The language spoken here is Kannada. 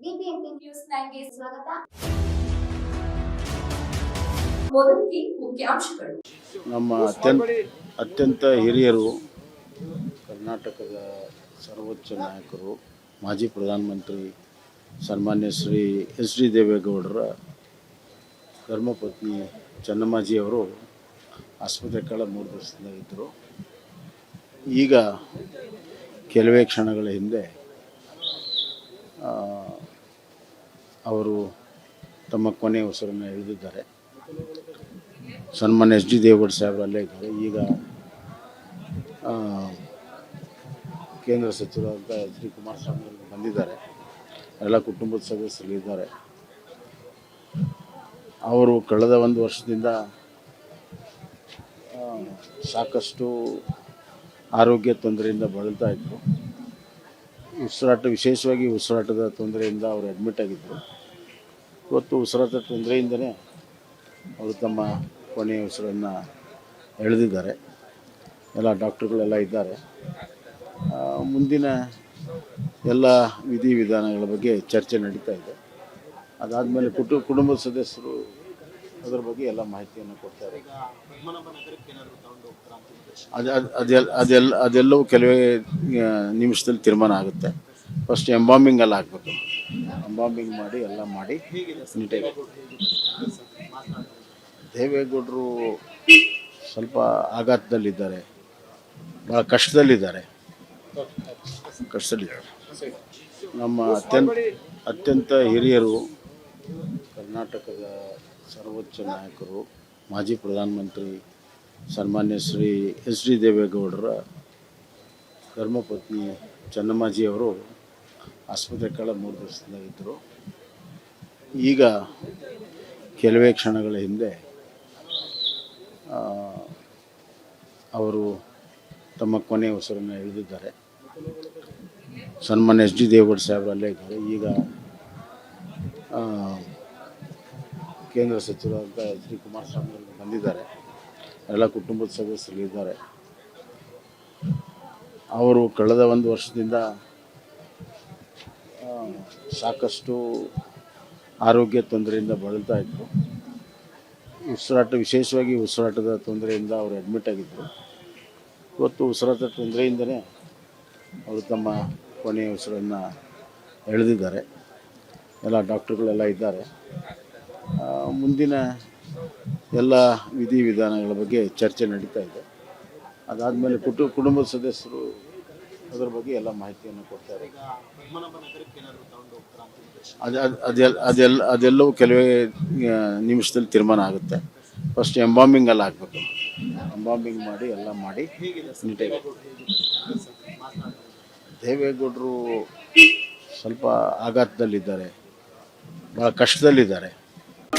ಬಿಬಿಎಂಪಿ ನ್ಯೂಸ್ 9ಗೆ ಸ್ವಾಗತ. ಮೊದಲಿಗೆ ಮುಖ್ಯಾಂಶಗಳು. ನಮ್ಮ ಅತ್ಯಂತ ಹಿರಿಯರು, ಕರ್ನಾಟಕದ ಸರ್ವೋಚ್ಚ ನಾಯಕರು, ಮಾಜಿ ಪ್ರಧಾನಮಂತ್ರಿ ಸನ್ಮಾನ್ಯ ಶ್ರೀ ಎಚ್ ಡಿ ದೇವೇಗೌಡರ ಧರ್ಮಪತ್ನಿ ಚೆನ್ನಮ್ಮಾಜಿಯವರು ಆಸ್ಪತ್ರೆ ಕಳೆದ 3 ದಿವಸದಿಂದ ಇದ್ದರು. ಈಗ ಕೆಲವೇ ಕ್ಷಣಗಳ ಹಿಂದೆ ಅವರು ತಮ್ಮ ಕೊನೆಯ ಉಸಿರನ್ನು ಎಳೆದಿದ್ದಾರೆ. ಸನ್ಮಾನ್ಯ ಎಚ್ ಡಿ ದೇವೇಗೌಡ ಸಾಹೇಬರು ಅಲ್ಲೇ ಇದ್ದಾರೆ. ಈಗ ಕೇಂದ್ರ ಸಚಿವರಾದ ಎಚ್ ಡಿ ಕುಮಾರಸ್ವಾಮಿ ಅವರು ಬಂದಿದ್ದಾರೆ. ಎಲ್ಲ ಕುಟುಂಬದ ಸದಸ್ಯರಿದ್ದಾರೆ. ಅವರು ಕಳೆದ 1 ವರ್ಷದಿಂದ ಸಾಕಷ್ಟು ಆರೋಗ್ಯ ತೊಂದರೆಯಿಂದ ಬಳಲ್ತಾ ಇದ್ದರು. ವಿಶೇಷವಾಗಿ ಉಸಿರಾಟದ ತೊಂದರೆಯಿಂದ ಅವರು ಅಡ್ಮಿಟ್ ಆಗಿದ್ದರು. ಇವತ್ತು ಉಸಿರಾಟದ ತೊಂದರೆಯಿಂದಲೇ ಅವರು ತಮ್ಮ ಕೊನೆಯ ಉಸಿರನ್ನು ಎಳೆದಿದ್ದಾರೆ. ಎಲ್ಲ ಡಾಕ್ಟ್ರುಗಳೆಲ್ಲ ಇದ್ದಾರೆ. ಮುಂದಿನ ಎಲ್ಲ ವಿಧಿವಿಧಾನಗಳ ಬಗ್ಗೆ ಚರ್ಚೆ ನಡೀತಾ ಇದೆ. ಅದಾದಮೇಲೆ ಕುಟುಂಬದ ಸದಸ್ಯರು ಅದರ ಬಗ್ಗೆ ಎಲ್ಲ ಮಾಹಿತಿಯನ್ನು ಕೊಡ್ತಾರೆ. ಅದೆಲ್ಲವೂ ಕೆಲವೇ ನಿಮಿಷದಲ್ಲಿ ತೀರ್ಮಾನ ಆಗುತ್ತೆ. ಫಸ್ಟ್ ಎಂಬಾಂಬಿಂಗ್ ಎಲ್ಲ ಆಗಬೇಕು. ಎಂಬಾಂಬಿಂಗ್ ಮಾಡಿ ಎಲ್ಲ ಮಾಡಿ ನೀಟಾಗಿ. ದೇವೇಗೌಡರು ಸ್ವಲ್ಪ ಆಘಾತದಲ್ಲಿದ್ದಾರೆ, ಭಾಳ ಕಷ್ಟದಲ್ಲಿದ್ದಾರೆ. ನಮ್ಮ ಅತ್ಯಂತ ಹಿರಿಯರು, ಕರ್ನಾಟಕದ ಸರ್ವೋಚ್ಚ ನಾಯಕರು, ಮಾಜಿ ಪ್ರಧಾನಮಂತ್ರಿ ಸನ್ಮಾನ್ಯ ಶ್ರೀ ಎಚ್ ಡಿ ದೇವೇಗೌಡರ ಧರ್ಮಪತ್ನಿ ಚೆನ್ನಮ್ಮಾಜಿಯವರು ಆಸ್ಪತ್ರೆ ಕಳೆದ 3 ದಿವಸದಿಂದ ಇದ್ದರು. ಈಗ ಕೆಲವೇ ಕ್ಷಣಗಳ ಹಿಂದೆ ಅವರು ತಮ್ಮ ಕೊನೆಯ ಉಸಿರನ್ನು ಎಳೆದಿದ್ದಾರೆ. ಸನ್ಮಾನ್ಯ ಎಚ್ ಡಿ ದೇವೇಗೌಡ ಸಾಹೇಬರು ಅಲ್ಲೇ ಇದ್ದಾರೆ. ಈಗ ಕೇಂದ್ರ ಸಚಿವರಾದ ಎಚ್ ಡಿ ಕುಮಾರಸ್ವಾಮಿ ಅವರು ಬಂದಿದ್ದಾರೆ. ಎಲ್ಲ ಕುಟುಂಬದ ಸದಸ್ಯರಿದ್ದಾರೆ. ಅವರು ಕಳೆದ 1 ವರ್ಷದಿಂದ ಸಾಕಷ್ಟು ಆರೋಗ್ಯ ತೊಂದರೆಯಿಂದ ಬಳಲ್ತಾ ಇದ್ದರು. ವಿಶೇಷವಾಗಿ ಉಸಿರಾಟದ ತೊಂದರೆಯಿಂದ ಅವರು ಅಡ್ಮಿಟ್ ಆಗಿದ್ದರು. ಇವತ್ತು ಉಸಿರಾಟದ ತೊಂದರೆಯಿಂದಲೇ ಅವರು ತಮ್ಮ ಕೊನೆಯ ಉಸಿರನ್ನು ಎಳೆದಿದ್ದಾರೆ. ಎಲ್ಲ ಡಾಕ್ಟ್ರುಗಳೆಲ್ಲ ಇದ್ದಾರೆ. ಮುಂದಿನ ಎಲ್ಲ ವಿಧಿವಿಧಾನಗಳ ಬಗ್ಗೆ ಚರ್ಚೆ ನಡೀತಾ ಇದೆ. ಅದಾದಮೇಲೆ ಕುಟುಂಬದ ಸದಸ್ಯರು ಅದರ ಬಗ್ಗೆ ಎಲ್ಲ ಮಾಹಿತಿಯನ್ನು ಕೊಡ್ತಾರೆ. ಅದೆಲ್ಲವೂ ಕೆಲವೇ ನಿಮಿಷದಲ್ಲಿ ತೀರ್ಮಾನ ಆಗುತ್ತೆ. ಫಸ್ಟ್ ಎಂಬಾಂಬಿಂಗ್ ಎಲ್ಲ ಆಗಬೇಕು. ಎಂಬಾಂಬಿಂಗ್ ಮಾಡಿ ಎಲ್ಲ ಮಾಡಿ ನೀಟಾಗಿ. ದೇವೇಗೌಡರು ಸ್ವಲ್ಪ ಆಘಾತದಲ್ಲಿದ್ದಾರೆ, ಭಾಳ ಕಷ್ಟದಲ್ಲಿದ್ದಾರೆ.